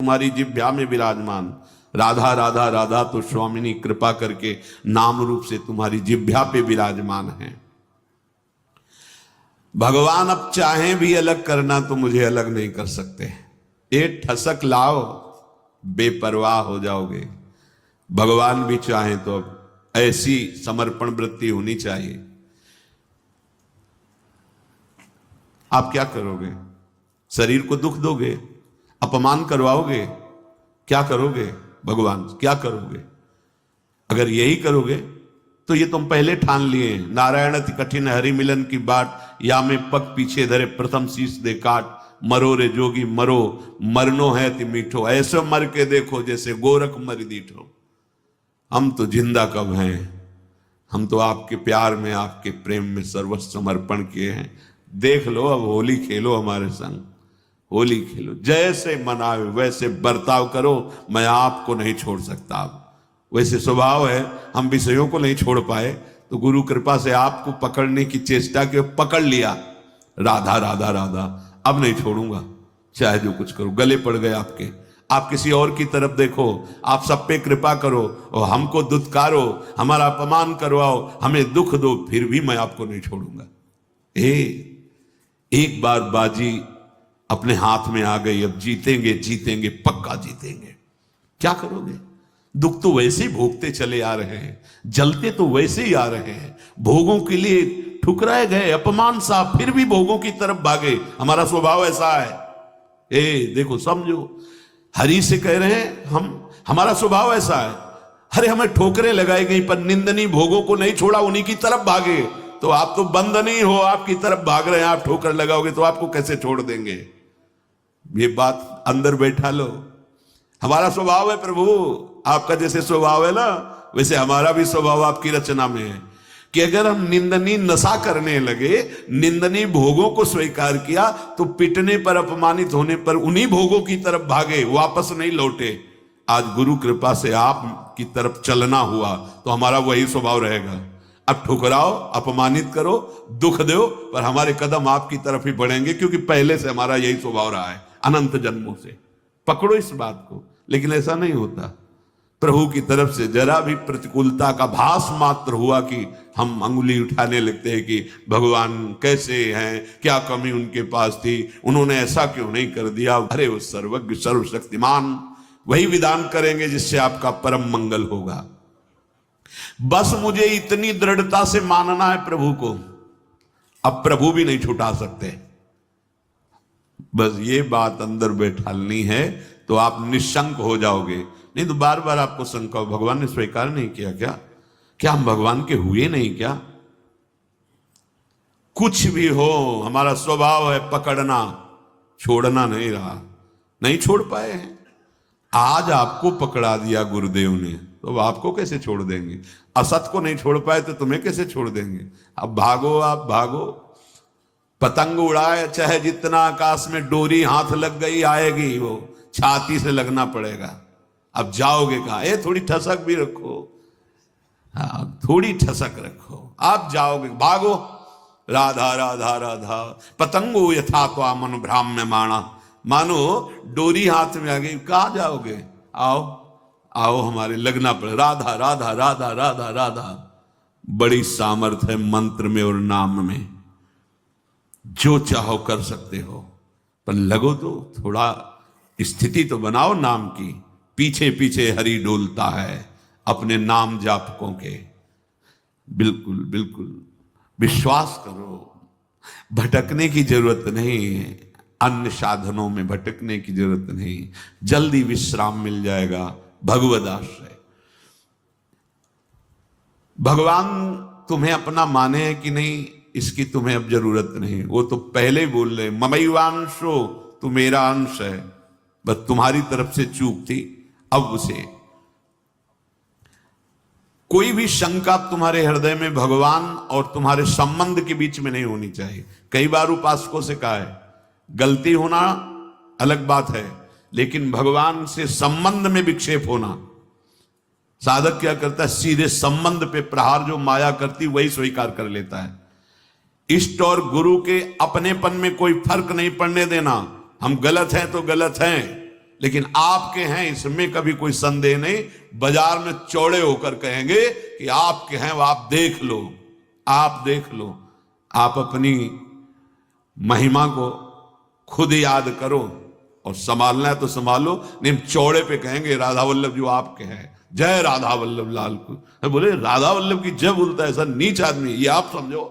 तुम्हारी जिह्वा में विराजमान। राधा राधा राधा तो स्वामिनी कृपा करके नाम रूप से तुम्हारी जिह्वा पे विराजमान है। भगवान अब चाहें भी अलग करना तो मुझे अलग नहीं कर सकते। एक ठसक लाओ, बेपरवाह हो जाओगे। भगवान भी चाहें तो अब ऐसी समर्पण वृत्ति होनी चाहिए। आप क्या करोगे? शरीर को दुख दोगे, अपमान करवाओगे, क्या करोगे? भगवान क्या करोगे? अगर यही करोगे तो ये तुम पहले ठान लिए, नारायण अति कठिन हरि मिलन की बाट, या में पग पीछे धरे प्रथम शीश दे काट, मरो रे जोगी मरो, मरनो है ति मीठो, ऐसे मर के देखो जैसे गोरख मर दीठो। हम तो जिंदा कब हैं, हम तो आपके प्यार में, आपके प्रेम में सर्वस्व समर्पण किए हैं। देख लो, अब होली खेलो हमारे संग, होली खेलो, जैसे मनावे वैसे बर्ताव करो, मैं आपको नहीं छोड़ सकता। अब वैसे स्वभाव है, हम विषयों को नहीं छोड़ पाए तो गुरु कृपा से आपको पकड़ने की चेष्टा की, पकड़ लिया। राधा राधा राधा, अब नहीं छोड़ूंगा, चाहे जो कुछ करो। गले पड़ गए आपके, आप किसी और की तरफ देखो, आप सब पे कृपा करो और हमको दुत्कारो, हमारा अपमान करवाओ, हमें दुख दो, फिर भी मैं आपको नहीं छोड़ूंगा। एक बार बाजी अपने हाथ में आ गई, अब जीतेंगे जीतेंगे, पक्का जीतेंगे। क्या करोगे? दुख तो वैसे ही भोगते चले आ रहे हैं, जलते तो वैसे ही आ रहे हैं, भोगों के लिए ठुकराए गए, अपमान सा, फिर भी भोगों की तरफ भागे। हमारा स्वभाव ऐसा है। देखो, समझो, हरि से कह रहे हैं हमारा स्वभाव ऐसा है। अरे हमें ठोकरें लगाई गई पर निंदनीय भोगों को नहीं छोड़ा, उन्हीं की तरफ भागे। तो आप तो बंधनी हो, आपकी तरफ भाग रहे हैं, आप ठोकर लगाओगे तो आपको कैसे छोड़ देंगे? ये बात अंदर बैठा लो। हमारा स्वभाव है प्रभु, आपका जैसे स्वभाव है ना, वैसे हमारा भी स्वभाव आपकी रचना में है कि अगर हम निंदनीय नशा करने लगे, निंदनीय भोगों को स्वीकार किया, तो पिटने पर, अपमानित होने पर उन्हीं भोगों की तरफ भागे, वापस नहीं लौटे। आज गुरु कृपा से आप की तरफ चलना हुआ तो हमारा वही स्वभाव रहेगा। अब ठुकराओ, अपमानित करो, दुख दो, पर हमारे कदम आपकी तरफ ही बढ़ेंगे, क्योंकि पहले से हमारा यही स्वभाव रहा है, अनंत जन्मों से। पकड़ो इस बात को। लेकिन ऐसा नहीं होता। प्रभु की तरफ से जरा भी प्रतिकूलता का भास मात्र हुआ कि हम अंगुली उठाने लगते हैं कि भगवान कैसे हैं, क्या कमी उनके पास थी, उन्होंने ऐसा क्यों नहीं कर दिया। अरे वो सर्वज्ञ सर्वशक्तिमान वही विधान करेंगे जिससे आपका परम मंगल होगा। बस मुझे इतनी दृढ़ता से मानना है प्रभु को, अब प्रभु भी नहीं छुटा सकते। बस ये बात अंदर बैठालनी है तो आप निशंक हो जाओगे। नहीं तो बार बार आपको शंका हो, भगवान ने स्वीकार नहीं किया क्या हम भगवान के हुए नहीं क्या? कुछ भी हो, हमारा स्वभाव है पकड़ना, छोड़ना नहीं रहा, नहीं छोड़ पाए हैं। आज आपको पकड़ा दिया गुरुदेव ने, तो आपको कैसे छोड़ देंगे? असत को नहीं छोड़ पाए तो तुम्हें कैसे छोड़ देंगे? अब भागो, आप भागो, पतंग उड़ाए चाहे जितना, आकाश में डोरी हाथ लग गई आएगी, वो छाती से लगना पड़ेगा। अब जाओगे कहां? थोड़ी ठसक भी रखो, हाँ थोड़ी ठसक रखो, आप जाओगे, भागो। राधा राधा राधा, पतंगो यथा त्वा मनु भ्राम्य माणा, मानो डोरी हाथ में आ गई, कहां जाओगे? आओ आओ, हमारे लगना पड़े। राधा राधा राधा राधा राधा, बड़ी सामर्थ है मंत्र में और नाम में, जो चाहो कर सकते हो, पर लगो तो, थोड़ा स्थिति तो बनाओ नाम की। पीछे पीछे हरि डोलता है अपने नाम जापकों के। बिल्कुल बिल्कुल विश्वास करो, भटकने की जरूरत नहीं है, अन्य साधनों में भटकने की जरूरत नहीं, जल्दी विश्राम मिल जाएगा भगवद आश्रय। भगवान तुम्हें अपना माने है कि नहीं, इसकी तुम्हें अब जरूरत नहीं। वो तो पहले ही बोल रहे, ममैवांशो, तू मेरा अंश है, बस तुम्हारी तरफ से चूक थी। अब उसे कोई भी शंका तुम्हारे हृदय में भगवान और तुम्हारे संबंध के बीच में नहीं होनी चाहिए। कई बार उपासकों से कहा है, गलती होना अलग बात है, लेकिन भगवान से संबंध में विक्षेप होना, साधक क्या करता है, सीधे संबंध पे प्रहार जो माया करती वही स्वीकार कर लेता है। इष्ट और गुरु के अपनेपन में कोई फर्क नहीं पड़ने देना। हम गलत हैं तो गलत हैं, लेकिन आपके हैं इसमें कभी कोई संदेह नहीं। बाजार में चौड़े होकर कहेंगे कि आपके हैं, वो आप देख लो, आप देख लो। आप अपनी महिमा को खुद याद करो और संभालना है तो संभालो, नहीं चौड़े पे कहेंगे राधा वल्लभ जो आपके हैं, जय राधा वल्लभ लाल को। बोले राधा वल्लभ की जय बोलता है ऐसा नीच आदमी, ये आप समझो,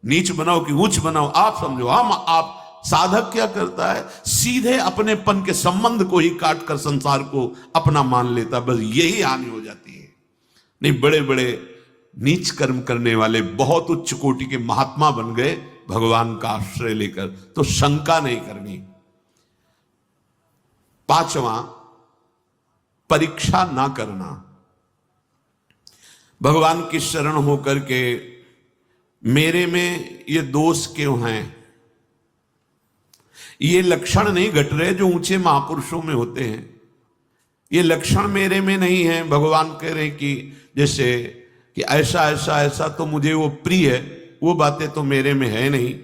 नीच बनाओ कि ऊंच बनाओ आप समझो। हम आप साधक क्या करता है, सीधे अपनेपन के संबंध को ही काट कर संसार को अपना मान लेता, बस यही हानि हो जाती है। नहीं, बड़े बड़े नीच कर्म करने वाले बहुत उच्च कोटि के महात्मा बन गए भगवान का आश्रय लेकर, तो शंका नहीं करनी। पांचवा, परीक्षा ना करना। भगवान की शरण होकर के मेरे में ये दोष क्यों हैं, ये लक्षण नहीं घट रहे जो ऊंचे महापुरुषों में होते हैं, ये लक्षण मेरे में नहीं है। भगवान कह रहे कि जैसे कि ऐसा ऐसा ऐसा तो मुझे वो प्रिय है, वो बातें तो मेरे में है नहीं।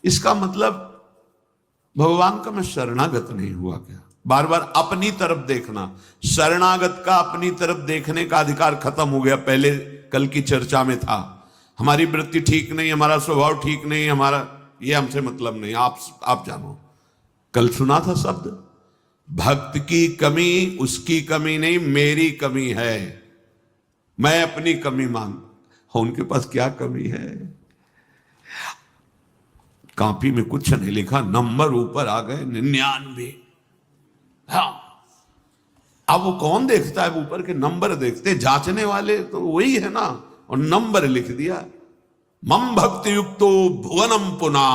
इसका मतलब भगवान का मैं शरणागत नहीं हुआ क्या? बार बार अपनी तरफ देखना, शरणागत का अपनी तरफ देखने का अधिकार खत्म हो गया। पहले कल की चर्चा में था, हमारी वृत्ति ठीक नहीं, हमारा स्वभाव ठीक नहीं, हमारा ये हमसे मतलब नहीं, आप जानो। कल सुना था शब्द, भक्त की कमी उसकी कमी नहीं, मेरी कमी है, मैं अपनी कमी मान। उनके पास क्या कमी है? कॉपी में कुछ नहीं लिखा, नंबर ऊपर आ गए 99। हाँ, अब वो कौन देखता है? ऊपर के नंबर देखते, जांचने वाले तो वही है ना, और नंबर लिख दिया। मम भक्ति युक्तो भुवनम पुना।